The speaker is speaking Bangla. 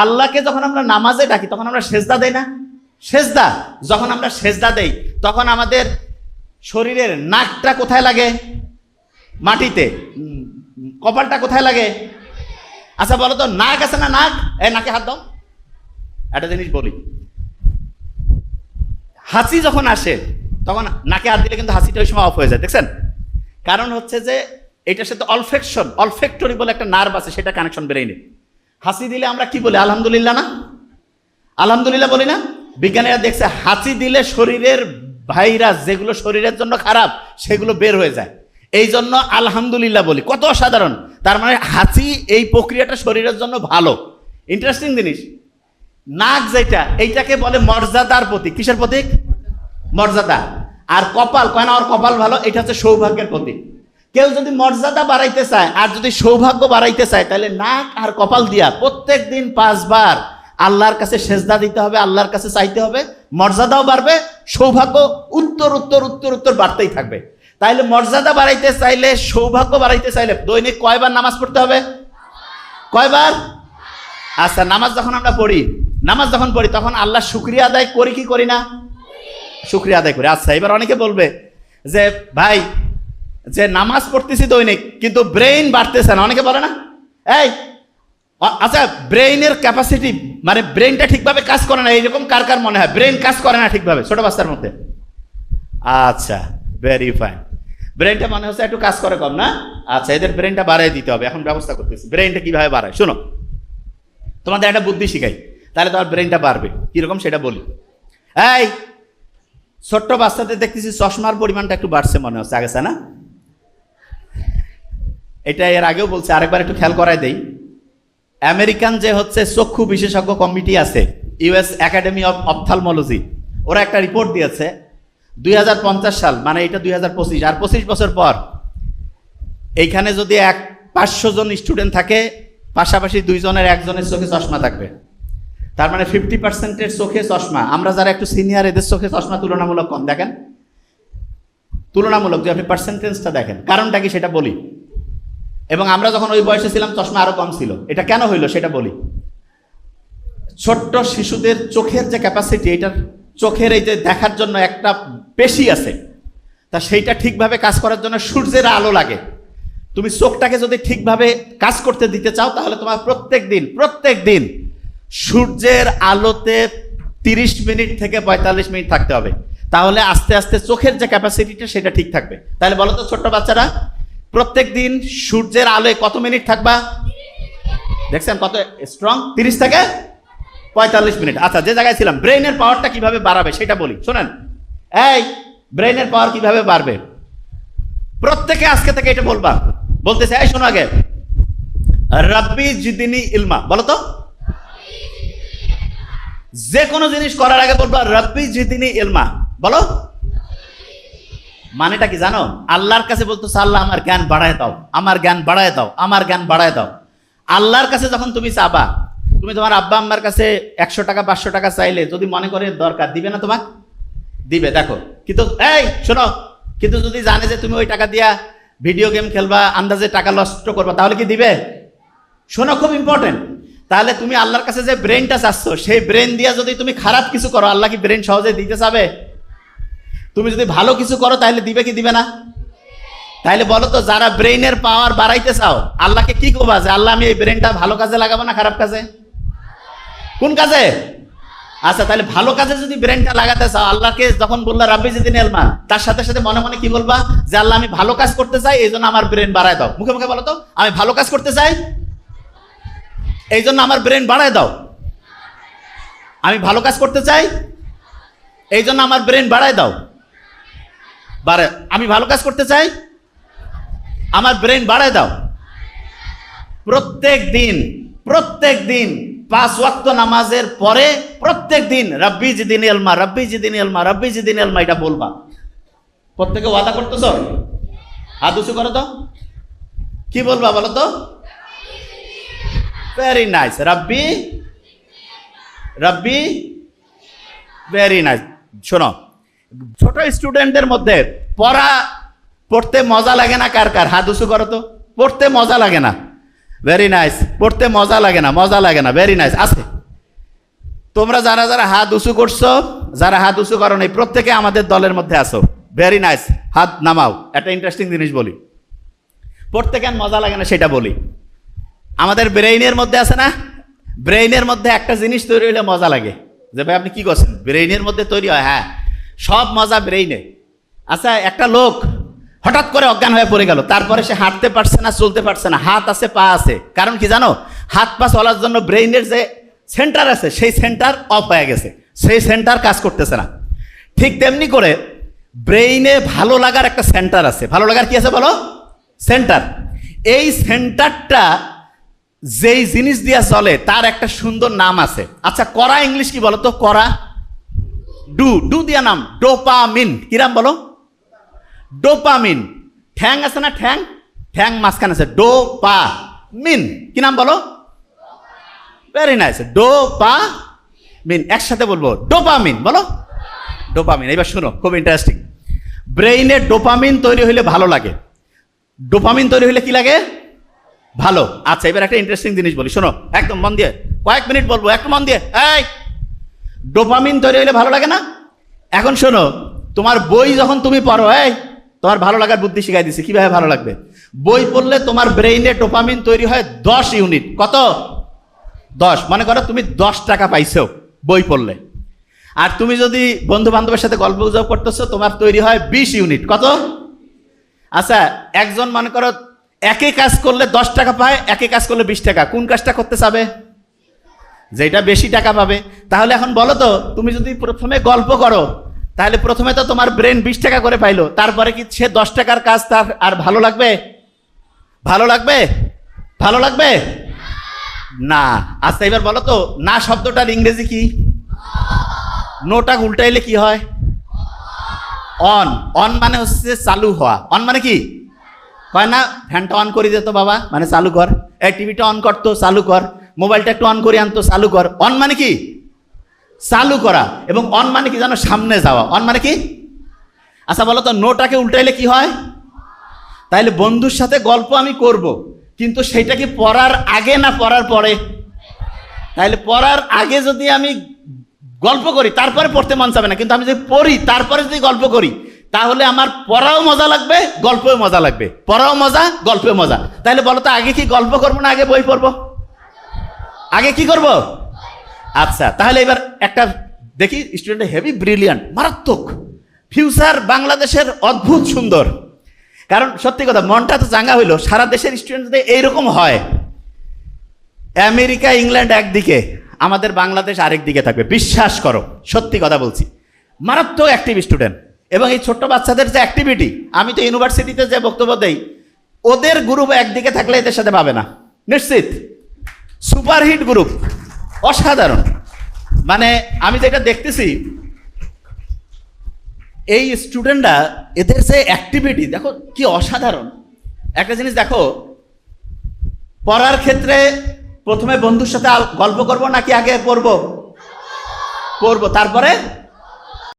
আল্লাহকে যখন আমরা নামাজে ডাকি তখন আমরা সেজদা দেই না? সেজদা যখন আমরা সেজদা দেই তখন আমাদের শরীরের নাকটা কোথায় লাগে? মাটিতে। কপালটা কোথায় লাগে? আচ্ছা বলো তো, নাক আছে না? নাক, এই নাকে হাত দাও। একটা জিনিস বলি, হাসি যখন আসে তখন নাকে হাত দিলে কিন্তু হাসিটা ওই সময় অফ হয়ে যায়, দেখছেন? কারণ হচ্ছে যে এটার সাথে অলফেক্টরি বলে একটা নার্ভ আছে, সেটা কানেকশন ব্রেইনে। হাসি দিলে আমরা কি বলি? আলহামদুলিল্লাহ না? আলহামদুলিল্লাহ বলি না? বিজ্ঞানীরা দেখছে হাসি দিলে শরীরের ভাইরাস যেগুলো শরীরের জন্য খারাপ সেগুলো বের হয়ে যায়, এই জন্য আলহামদুলিল্লাহ বলি। কত অসাধারণ! তার মানে হাসি এই প্রক্রিয়াটা শরীরের জন্য ভালো। ইন্টারেস্টিং জিনিস। নাক যেটা, এইটাকে বলে মর্যাদার প্রতীক। কিসের প্রতীক? মর্যাদা। আর কপাল, কয় না ওর কপাল ভালো, এটা হচ্ছে সৌভাগ্যের প্রতীক। কেউ যদি মর্যাদা বাড়াইতে চায় আর যদি সৌভাগ্য বাড়াইতে চায়, তাহলে নাক আর কপাল দিয়া প্রত্যেক দিন 5 বার আল্লাহর কাছে সেজদা দিতে হবে, আল্লাহর কাছে চাইতে হবে। মর্যাদাও বাড়বে, সৌভাগ্য উত্তর উত্তর উত্তর উত্তর বাড়তেই থাকবে। তাইলে মর্যাদা বাড়াইতে চাইলে, সৌভাগ্য বাড়াইতে চাইলে দৈনিক কয়বার নামাজ পড়তে হবে? কয়বার? আচ্ছা, নামাজ যখন আমরা পড়ি, তখন আল্লাহ শুকরিয়া আদায় করি কি করি না? শুকরিয়া আদায় করি। আচ্ছা, এবার অনেকে বলবে যে ভাই, যে নামাজ পড়তেছি দৈনিক কিন্তু ব্রেইন বাড়তেছে না, অনেকে বলে না? এই আচ্ছা, ব্রেইনের ক্যাপাসিটি মানে ব্রেইনটা ঠিকভাবে কাজ করে না, এইরকম কার কার মনে হয় ব্রেইন কাজ করে না ঠিকভাবে ছোট বাচ্চার মধ্যে? আচ্ছা, ভেরি ফাইন। ব্রেইনটা মনে হচ্ছে একটু কাজ করে কম না? আচ্ছা, এদের ব্রেইনটা বাড়াই দিতে হবে, এখন ব্যবস্থা করতেছি। ব্রেইনটা কিভাবে বাড়ায় শোনো, তোমাদের একটা বুদ্ধি শিখাই, তাহলে তোমার ব্রেইনটা বাড়বে। কিরকম সেটা বলি। এই ছোট্ট বাচ্চাদের দেখতেছি চশমার পরিমাণটা একটু বাড়ছে মনে হচ্ছে, আগেছে না? এটা এর আগেও বলছে, আরেকবার একটু খেয়াল করাই দেই। আমেরিকান যে হচ্ছে চক্ষু বিশেষজ্ঞ কমিটি আছে, ইউএস একাডেমি অফ অপথ্যালমোলজি, ওরা একটা রিপোর্ট দিয়েছে 2050 সাল, মানে এটা 2025, আর 25 বছর পর এইখানে যদি 500 জন স্টুডেন্ট থাকে, পাশাপাশি 2 জনের 1 জনের চোখে চশমা থাকবে। তার মানে 50%-এর চোখে চশমা। আমরা যারা একটু সিনিয়র, এদের চোখে চশমা তুলনামূলক কম। দেখেন, তুলনামূলক যে আপনি পার্সেন্টেজটা দেখেন, কারণটা কি সেটা বলি। এবং আমরা যখন ওই বয়সে ছিলাম চশমা আরো কম ছিল। এটা কেন হইলো সেটা বলি। ছোট্ট শিশুদের চোখের যে ক্যাপাসিটি, এটার চোখের এই যে দেখার জন্য একটা পেশি আছে, তা সেইটা ঠিকভাবে কাজ করার জন্য সূর্যের আলো লাগে। তুমি চোখটাকে যদি ঠিকভাবে কাজ করতে দিতে চাও, তাহলে তোমার প্রত্যেক দিন সূর্যের আলোতে 30 মিনিট থেকে 45 মিনিট থাকতে হবে। তাহলে আস্তে আস্তে চোখের যে ক্যাপাসিটিটা সেটা ঠিক থাকবে। তাহলে বলো তো ছোট্ট বাচ্চারা, প্রত্যেক দিন সূর্যের আলোয় কত মিনিট থাকবা? দেখছেন কত স্ট্রং? 30 থেকে 45 মিনিট। আচ্ছা, যে জায়গায় ছিলাম, ব্রেইনের পাওয়ারটা কিভাবে বাড়াবে সেটা বলি, শোনেন। এই ব্রেইনের পাওয়ার কিভাবে বাড়বে, প্রত্যেকে আজকে থেকে এটা বলবা। বলতেছে, এই শোনো আগে, রাব্বি জিদিনি ইলমা। বলো তো, যে কোনো জিনিস করার আগে বলবা রাব্বি জিদিনি ইলমা। বলো, মানেটা কি জানো? আল্লাহর কাছে বলতেছে, আল্লাহ আমার জ্ঞান বাড়ায় দাও, আমার জ্ঞান বাড়ায় দাও, আমার জ্ঞান বাড়ায় দাও। আল্লাহর কাছে যখন তুমি চাবা, তুমি তোমার আব্বা আম্মার কাছে 100 টাকা 500 টাকা চাইলে যদি মনে করে দরকার, দিবে না? তোমাকে দিবে। দেখো, কিন্তু এই শোনো, কিন্তু যদি জানে যে তুমি ওই টাকা দিয়া ভিডিও গেম খেলবা, আন্দাজে টাকা নষ্ট করবা, তাহলে কি দিবে? শোনো, খুব ইম্পর্টেন্ট। তাহলে তুমি আল্লাহর কাছে যে ব্রেনটা চাচ্ছ, সেই ব্রেন দিয়া যদি তুমি খারাপ কিছু করো, আল্লাহ কি ব্রেন সহজে দিতে চাবে? তুমি যদি ভালো কিছু করো তাহলে দিবে কি দিবে না? তাহলে বলো তো, যারা ব্রেইনের পাওয়ার বাড়াইতে চাও, আল্লাহকে কি করবা যে আল্লাহ আমি এই ব্রেনটা ভালো কাজে লাগাবো না খারাপ কাজে? কোন কাজে? আচ্ছা, তাহলে ভালো কাজে যদি ব্রেনটা লাগাতে চাও, আল্লাহকে যখন বললা রাব্বি জিদিনি ইলমা, তার সাথে সাথে মনে মনে কি বলবা? যে আল্লাহ আমি ভালো কাজ করতে চাই, এই জন্য আমার ব্রেন বাড়ায় দাও। মুখে মুখে বলো তো, আমি ভালো কাজ করতে চাই, এই জন্য আমার ব্রেন বাড়ায় দাও। আমি ভালো কাজ করতে চাই, এই জন্য আমার ব্রেন বাড়ায় দাও। আমি ভালো কাজ করতে চাই, আমার ব্রেন বাড়ায় দাও। প্রত্যেক দিন 5 ওয়াক্ত নামাজের পরে প্রত্যেক দিন রাব্বি জিদিনি ইলমা, রাব্বি জিদিনি ইলমা, রাব্বি জিদিনি ইলমা, এটা বলবা। প্রত্যেকে ওয়াদা করতেছ? হাত উঁচু করো তো, কি বলবা বলো তো? ভেরি নাইস, রাব্বি রাব্বি, ভেরি নাইস। শোনো, ছোট স্টুডেন্টদের মধ্যে পড়তে মজা লাগে না কার কার? হাত উঁচু করো তো। পড়তে মজা লাগে না? Very nice. পড়তে মজা লাগে না, মজা লাগে না, ভেরি নাইস। আছে তোমরা যারা যারা হাত উঁচু করছো, যারা হাত উঁচু করো নাই, প্রত্যেকে আমাদের দলের মধ্যে আসো, ভেরি নাইস। হাত নামাও। একটা ইন্টারেস্টিং জিনিস বলি, পড়তে কেন মজা লাগে না সেটা বলি। আমাদের ব্রেইনের মধ্যে আছে না, ব্রেইনের মধ্যে একটা জিনিস তৈরি হলে মজা লাগে। যে ভাই আপনি কি করছেন, ব্রেইনের মধ্যে তৈরি হয়? হ্যাঁ, সব মজা ব্রেইনে। আচ্ছা, একটা লোক হঠাৎ করে অজ্ঞান হয়ে পড়ে গেল, তারপরে সে হাঁটতে পারছে না, চলতে পারছে না, হাত আছে পা আছে, কারণ কি জানো? হাত পা চলার জন্য ব্রেইনের যে সেন্টার আছে সেই সেন্টার অফ হয়ে গেছে, সেই সেন্টার কাজ করতেছে না। ঠিক তেমনি করে ব্রেইনে ভালো লাগার একটা সেন্টার আছে। ভালো লাগার কি আছে বলো? সেন্টার। এই সেন্টারটা যেই জিনিস দিয়া চলে তার একটা সুন্দর নাম আছে। আচ্ছা, করা ইংলিশ কি বলো তো? করা, ডু, ডু দিয়া নাম ডোপামিন। কি নাম বলো? ডোপামিন। ঠ্যাং আছে না, ঠ্যাং, ঠ্যাং মাঝখানে আছে, ডোপামিন। কি নাম বলো? Very nice, dopamine. একসাথে বলবো, ডোপামিন। বলো ডোপামিন। এবার শোনো, খুব ইন্টারেস্টিং। ব্রেইনে ডোপামিন তৈরি হইলে ভালো লাগে। ডোপামিন তৈরি হইলে কি লাগে? ভালো। আচ্ছা, এবার একটা ইন্টারেস্টিং জিনিস বলি, শোনো একদম মন দিয়ে, কয়েক মিনিট বলবো, একটু মন দিয়ে। এই, ডোপামিন তৈরি হইলে ভালো লাগে না? এখন শোনো, তোমার বই যখন তুমি পড়ো, এই তোমার ভালো লাগার বুদ্ধি শিখাই দিছি, কিভাবে ভালো লাগবে। বই পড়লে তোমার ব্রেইনে ডোপামিন তৈরি হয় 10 ইউনিট। কত? 10। মনে করো তুমি 10 টাকা পাইছো বই পড়লে, আর তুমি যদি বন্ধু বান্ধবের সাথে গল্প গুজব করতেছো, তোমার তৈরি হয় 20 ইউনিট। কত? আচ্ছা, একজন মনে করো একই কাজ করলে 10 টাকা পায়, একই কাজ করলে 20 টাকা, কোন কাজটা করতে চাবে? যেটা বেশি টাকা পাবে। তাহলে এখন বলো তো, তুমি যদি প্রথমে গল্প করো, তাহলে প্রথমে তো তোমার ব্রেন 20 টাকা করে পাইলো, তারপরে কি সে 10 টাকার কাজ তার আর ভালো লাগবে? ভালো লাগবে? ভালো লাগবে না। আচ্ছা, এবার বলো তো, না শব্দটার ইংরেজি কি? নোটা উল্টাইলে কি হয়? অন। অন মানে হচ্ছে চালু হওয়া। অন মানে কি? হয় না, ফ্যানটা অন করে দিত বাবা, মানে চালু কর। এই টিভিটা অন করতো, চালু কর। মোবাইলটা একটু অন করে আনতো, চালু কর। অন মানে কি? চালু করা। এবং অন মানে কি জানো? সামনে যাওয়া। অন মানে কি? আচ্ছা বলো তো, নোটাকে উল্টাইলে কি হয়? তাইলে বন্ধুর সাথে গল্প আমি করব, কিন্তু সেটা কি পড়ার আগে না পড়ার পরে? তাইলে পড়ার আগে যদি আমি গল্প করি, তারপরে পড়তে মন চাবে না, কিন্তু আমি যদি পড়ি তারপরে যদি গল্প করি, তাহলে আমার পড়াও মজা লাগবে, গল্পও মজা লাগবে। পড়াও মজা, গল্পও মজা। তাহলে বলো তো, আগে কি গল্প করবো না আগে বই পড়বো? আগে কি করব? আচ্ছা, তাহলে এবার একটা দেখি, স্টুডেন্ট হেভি ব্রিলিয়ান্ট, মারাত্মক ফিউচার বাংলাদেশের অদ্ভুত সুন্দর। কারণ সত্যি কথা, মনটা তো চাঙ্গা হইলো, সারা দেশের স্টুডেন্ট যদি এইরকম হয়, আমেরিকা ইংল্যান্ড একদিকে, আমাদের বাংলাদেশ আরেক দিকে থাকবে, বিশ্বাস করো, সত্যি কথা বলছি। মারাত্মক অ্যাক্টিভ স্টুডেন্ট। এবং এই ছোট্ট বাচ্চাদের যে অ্যাক্টিভিটি, আমি তো ইউনিভার্সিটিতে যে বক্তব্য দেই, ওদের গ্রুপ একদিকে থাকলে এদের সাথে পাবে না, নিশ্চিত। সুপারহিট গ্রুপ, অসাধারণ। মানে আমি যেটা দেখতেছি, এই স্টুডেন্টরা, এদের যে অ্যাক্টিভিটি দেখো কি অসাধারণ। একটা জিনিস দেখো, পড়ার ক্ষেত্রে প্রথমে বন্ধুর সাথে গল্প করব নাকি আগে পড়বো? পড়বো, তারপরে